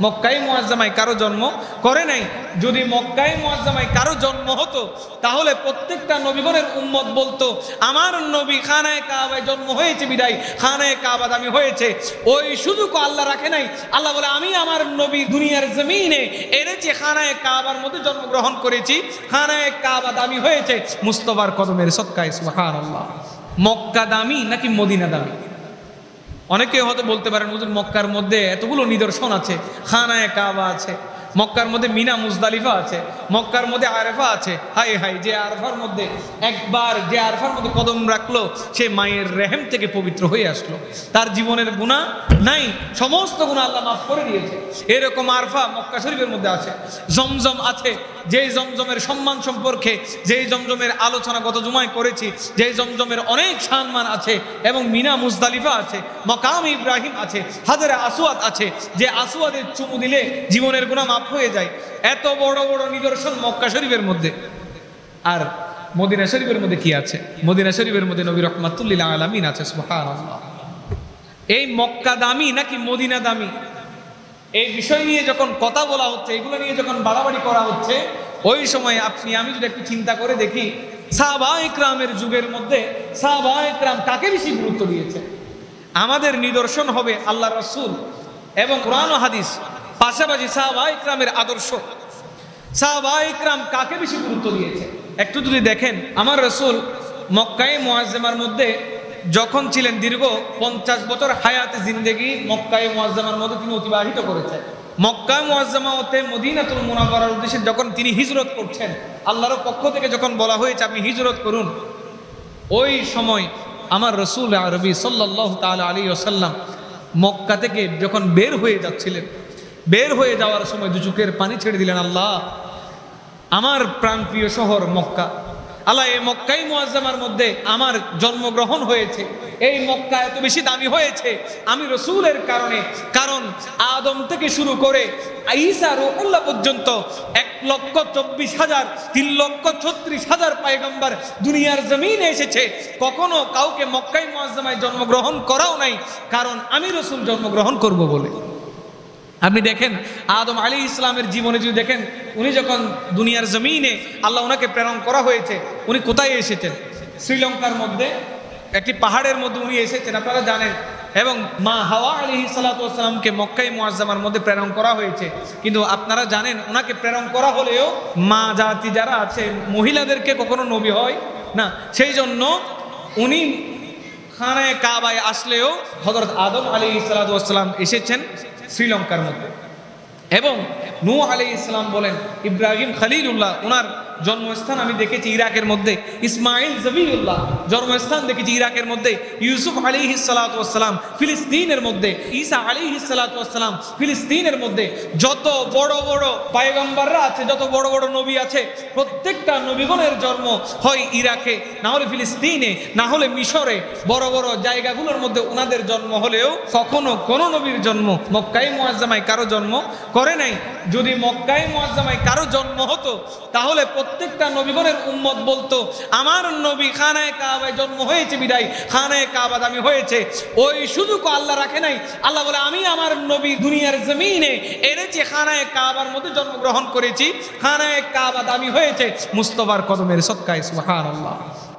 মক্কায়ে মুআজ্জামায় কারো জন্ম করে নাই। যদি মক্কায়ে মুআজ্জামায় কারো জন্ম হতো তাহলে প্রত্যেকটা নবীগণের উম্মত বলতো আমার নবী খানায়ে কাবায় জন্ম হয়েছে বিদায় খানায়ে কাবা দামি হয়েছে। ওই সুযোগ আল্লাহ রাখে নাই। আল্লাহ বলে আমি আমার নবী দুনিয়ার জমিনে এনেছি, খানায়ে কাবার মধ্যে জন্মগ্রহণ করেছি, খানায়ে কাবা দামি হয়েছে মুস্তাফার কদমের সদকায়। সুবহানাল্লাহ। মক্কা দামি নাকি মদিনা দামি? অনেকে হয়তো বলতে পারেন হুজুর মক্কার মধ্যে এতগুলো নিদর্শন আছে, খানায়ে কাবা আছে, মক্কার মধ্যে মিনা মুজদালিফা আছে, মক্কার মধ্যে আরাফা আছে। হাই হাই, যে আরাফার মধ্যে একবার যে আরাফার মধ্যে কদম রাখলো সে মায়ের রেহেম থেকে পবিত্র হয়ে আসলো, তার জীবনের গুনাহ নাই, সমস্ত গুনাহ আল্লাহ মাফ করে দিয়েছে। এরকম আরাফা মক্কা শরীফের মধ্যে আছে। জমজম আছে, যেই জমজমের সম্মান সম্পর্কে যেই জমজমের আলোচনা গত জুমায় করেছি, যেই জমজমের অনেক সম্মান আছে। এবং মিনা মুজদালিফা আছে, মাকাম ইব্রাহিম আছে, হাজরে আসওয়াদ আছে, যে আসওয়াদের চুমু দিলে জীবনের গুনাহ মাফ হয়ে যায়। এত বড় বড় নিদর্শন মক্কা শরীফের মধ্যে। আর মদিনা শরীফের মধ্যে কি আছে? মদিনা শরীফের মধ্যে নবী রাহমাতুল লিল আলামিন আছে। সুবহানাল্লাহ। এই মক্কা দামি নাকি মদিনা দামি, এই বিষয় নিয়ে যখন কথা বলা হচ্ছে, এগুলো নিয়ে যখন বাড়াবাড়ি করা হচ্ছে, ওই সময় আপনি আমি যদি একটু চিন্তা করে দেখি সাহাবায়ে কেরামের যুগের মধ্যে সাহাবায়ে কেরাম কাকে বেশি গুরুত্ব দিয়েছে? আমাদের নিদর্শন হবে আল্লাহ রাসূল এবং কোরআন ও হাদিস, পাশাপাশি সাহাবায়ে কেরামের আদর্শ। সাহাবায়ে কেরাম কাকে বেশি গুরুত্ব দিয়েছে একটু যদি দেখেন, আমার রাসূল মক্কায়ে মুআজ্জামার মধ্যে যখন ছিলেন, দীর্ঘ 50 বছর হায়াতে জিন্দেগি মক্কায়ে মুআজ্জামার মধ্যে তিনি অতিবাহিত করেছেন। মক্কা মুআজ্জামা হতে মদিনাতুল মুনাওয়ারার উদ্দেশ্যে যখন তিনি হিজরত করছেন, আল্লাহর পক্ষ থেকে যখন বলা হয়েছে আপনি হিজরত করুন, ওই সময় আমার রাসূল আরবি সাল্লাল্লাহু তাআলা আলাইহি ওয়াসাল্লাম মক্কা থেকে যখন বের হয়ে যাচ্ছিলেন, বের হয়ে যাওয়ার সময় দু চোখের পানি ছেড়ে দিলেন, আল্লাহ আমার প্রাণপ্রিয় শহর মক্কা, আল্লাহ এই মক্কায়ে মুআজ্জামার মধ্যে আমার জন্মগ্রহণ হয়েছে, এই মক্কা এত বেশি দামি হয়েছে আমি রাসূলের কারণে। কারণ আদম থেকে শুরু করে ঈসা রূহুল্লাহ পর্যন্ত 1,24,000 3,36,000 পয়গম্বর দুনিয়ার জমিনে এসেছে, কখনো কাউকে মক্কায়ে মুআজ্জামায় জন্মগ্রহণ করাও নাই, কারণ আমি রাসূল জন্মগ্রহণ করব বলে। আপনি দেখেন আদম আলাইহিস সালামের জীবনে যদি দেখেন, উনি যখন দুনিয়ার জমিনে আল্লাহ ওনাকে প্রেরণ করা হয়েছে, উনি কোথায় এসেছেন? শ্রীলঙ্কার মধ্যে একটি পাহাড়ের মধ্যে উনি এসেছেন, আপনারা জানেন। এবং মা হাওয়া আলাইহিস সালাতু ওয়াস সালামকে মক্কায়ে মুআজ্জামার মধ্যে প্রেরণ করা হয়েছে। কিন্তু আপনারা জানেন ওনাকে প্রেরণ করা হলেও মা জাতি যারা আছে মহিলাদেরকে কখনো নবী হয় না, সেই জন্য উনি খানায়ে কাবায় আসলেও হযরত আদম আলাইহিস সালাতু ওয়াস সালাম এসেছেন শ্রীলঙ্কার মধ্যে। এবং নূহ আলাইহিস সালাম বলেন, ইব্রাহিম খলিলুল্লাহ ওনার জন্মস্থান আমি দেখেছি ইরাকের মধ্যে, ইসমাইল জবিউল্লাহ জন্মস্থান দেখেছি ইরাকের মধ্যে, ইউসুফ আলাইহিস সালাতু ওয়াস সালাম ফিলিস্তিনের মধ্যে, ঈসা আলাইহিস সালাতু ওয়াস সালাম ফিলিস্তিনের মধ্যে। যত বড় বড় পয়গম্বররা আছে, যত বড় বড় নবী আছে, প্রত্যেকটা নবীগণের জন্ম হয় ইরাকে, না হলে ফিলিস্তিনে, না হলে মিশরে, বড় বড় জায়গাগুলোর মধ্যে ওনাদের জন্ম হলেও কখনো কোনো নবীর জন্ম মক্কায়ে মুআজ্জামায় কারো জন্ম করে নাই। যদি মক্কায়ে মুআজ্জামায় কারো জন্ম হতো তাহলে প্রত্যেকটা নবীগণের উম্মত বলতো আমার নবী খানায়ে কাবায় জন্ম হয়েছে বিদায় খানায়ে কাবা দামি হয়েছে। ওই সুযোগ আল্লাহ রাখে নাই। আল্লাহ বলে আমি আমার নবী দুনিয়ার জমিনে এনেছি, খানায়ে কাবার মধ্যে জন্মগ্রহণ করেছি, খানায়ে কাবা দামি হয়েছে মুস্তাফার কদমের সদকায়। সুবহানাল্লাহ।